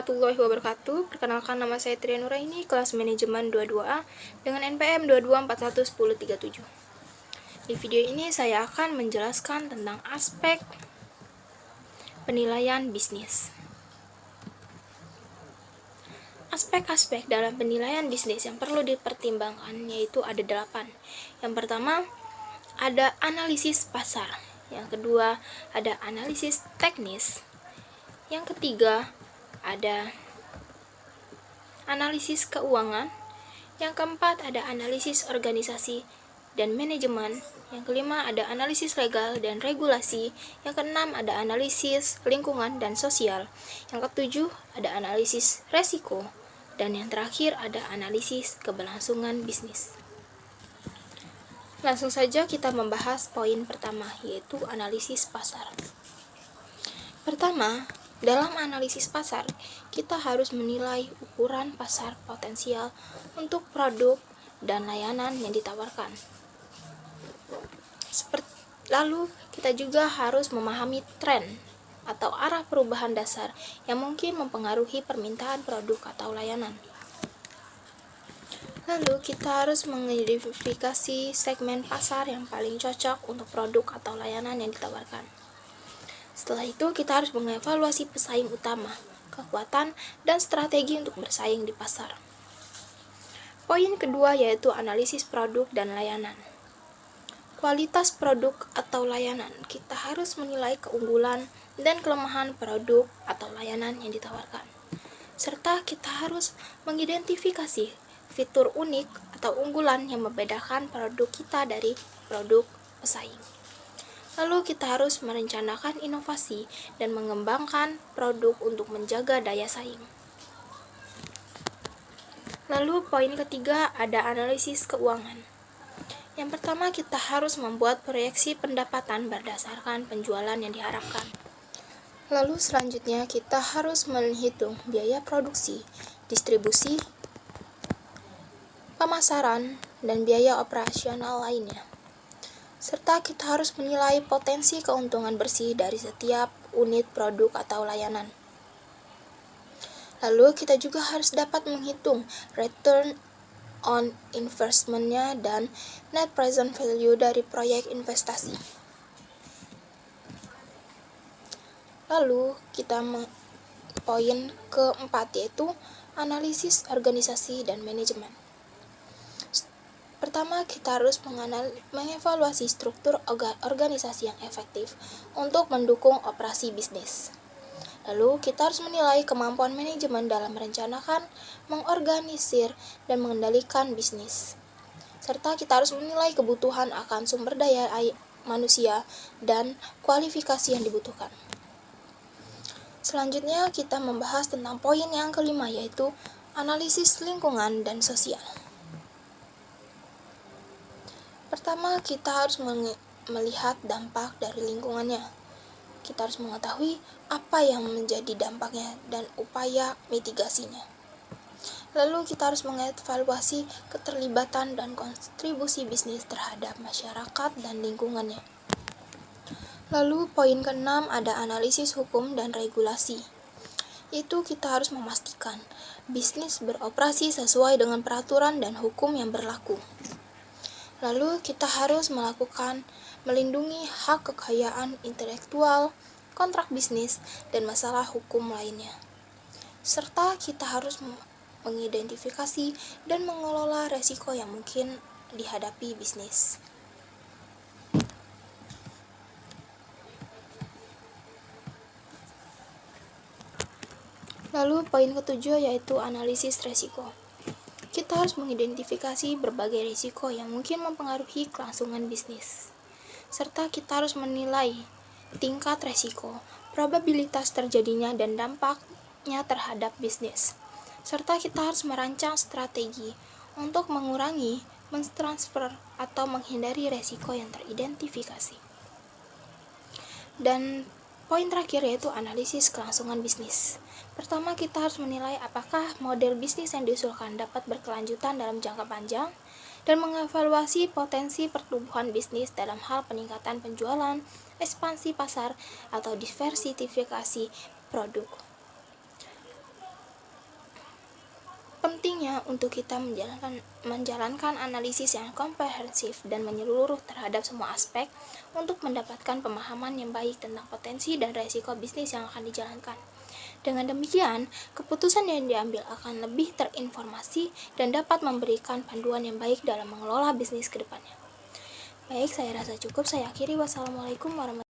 warahmatullahi wabarakatuh. Perkenalkan, nama saya Tria Nuraini, kelas manajemen 22A dengan NPM 22411037. Di video ini saya akan menjelaskan tentang aspek penilaian bisnis. Aspek-aspek dalam penilaian bisnis yang perlu dipertimbangkan yaitu ada 8. Yang pertama, ada analisis pasar. Yang kedua, ada analisis teknis. Yang ketiga, ada analisis keuangan. Yang keempat, ada analisis organisasi dan manajemen. Yang kelima, ada analisis legal dan regulasi. Yang keenam, ada analisis lingkungan dan sosial. Yang ketujuh, ada analisis resiko. Dan yang terakhir, ada analisis keberlangsungan bisnis. Langsung saja kita membahas poin pertama, yaitu analisis pasar. Pertama, dalam analisis pasar, kita harus menilai ukuran pasar potensial untuk produk dan layanan yang ditawarkan. Lalu, kita juga harus memahami tren atau arah perubahan dasar yang mungkin mempengaruhi permintaan produk atau layanan. Lalu, kita harus mengidentifikasi segmen pasar yang paling cocok untuk produk atau layanan yang ditawarkan. Setelah itu, kita harus mengevaluasi pesaing utama, kekuatan, dan strategi untuk bersaing di pasar. Poin kedua yaitu analisis produk dan layanan. Kualitas produk atau layanan, kita harus menilai keunggulan dan kelemahan produk atau layanan yang ditawarkan. Serta kita harus mengidentifikasi fitur unik atau unggulan yang membedakan produk kita dari produk pesaing. Lalu kita harus merencanakan inovasi dan mengembangkan produk untuk menjaga daya saing. Lalu poin ketiga ada analisis keuangan. Yang pertama, kita harus membuat proyeksi pendapatan berdasarkan penjualan yang diharapkan. Lalu selanjutnya kita harus menghitung biaya produksi, distribusi, pemasaran, dan biaya operasional lainnya. Serta kita harus menilai potensi keuntungan bersih dari setiap unit produk atau layanan. Lalu kita juga harus dapat menghitung return on investment-nya dan net present value dari proyek investasi. Lalu kita poin keempat yaitu analisis organisasi dan manajemen. Pertama, kita harus mengevaluasi struktur organisasi yang efektif untuk mendukung operasi bisnis. Lalu, kita harus menilai kemampuan manajemen dalam merencanakan, mengorganisir, dan mengendalikan bisnis. Serta kita harus menilai kebutuhan akan sumber daya manusia dan kualifikasi yang dibutuhkan. Selanjutnya, kita membahas tentang poin yang kelima yaitu analisis lingkungan dan sosial. Pertama, kita harus melihat dampak dari lingkungannya. Kita harus mengetahui apa yang menjadi dampaknya dan upaya mitigasinya. Lalu kita harus mengevaluasi keterlibatan dan kontribusi bisnis terhadap masyarakat dan lingkungannya. Lalu poin keenam ada analisis hukum dan regulasi. Yaitu kita harus memastikan bisnis beroperasi sesuai dengan peraturan dan hukum yang berlaku. Lalu kita harus melindungi hak kekayaan intelektual, kontrak bisnis, dan masalah hukum lainnya. Serta kita harus mengidentifikasi dan mengelola resiko yang mungkin dihadapi bisnis. Lalu poin ketujuh yaitu analisis resiko. Kita harus mengidentifikasi berbagai risiko yang mungkin mempengaruhi kelangsungan bisnis. Serta kita harus menilai tingkat risiko, probabilitas terjadinya, dan dampaknya terhadap bisnis. Serta kita harus merancang strategi untuk mengurangi, mentransfer, atau menghindari risiko yang teridentifikasi. Dan poin terakhir yaitu analisis kelangsungan bisnis. Pertama, kita harus menilai apakah model bisnis yang diusulkan dapat berkelanjutan dalam jangka panjang dan mengevaluasi potensi pertumbuhan bisnis dalam hal peningkatan penjualan, ekspansi pasar, atau diversifikasi produk. Pentingnya untuk kita menjalankan analisis yang komprehensif dan menyeluruh terhadap semua aspek untuk mendapatkan pemahaman yang baik tentang potensi dan resiko bisnis yang akan dijalankan. Dengan demikian, keputusan yang diambil akan lebih terinformasi dan dapat memberikan panduan yang baik dalam mengelola bisnis ke depannya. Baik, saya rasa cukup. Saya akhiri. Wassalamualaikum warahmatullahi wabarakatuh.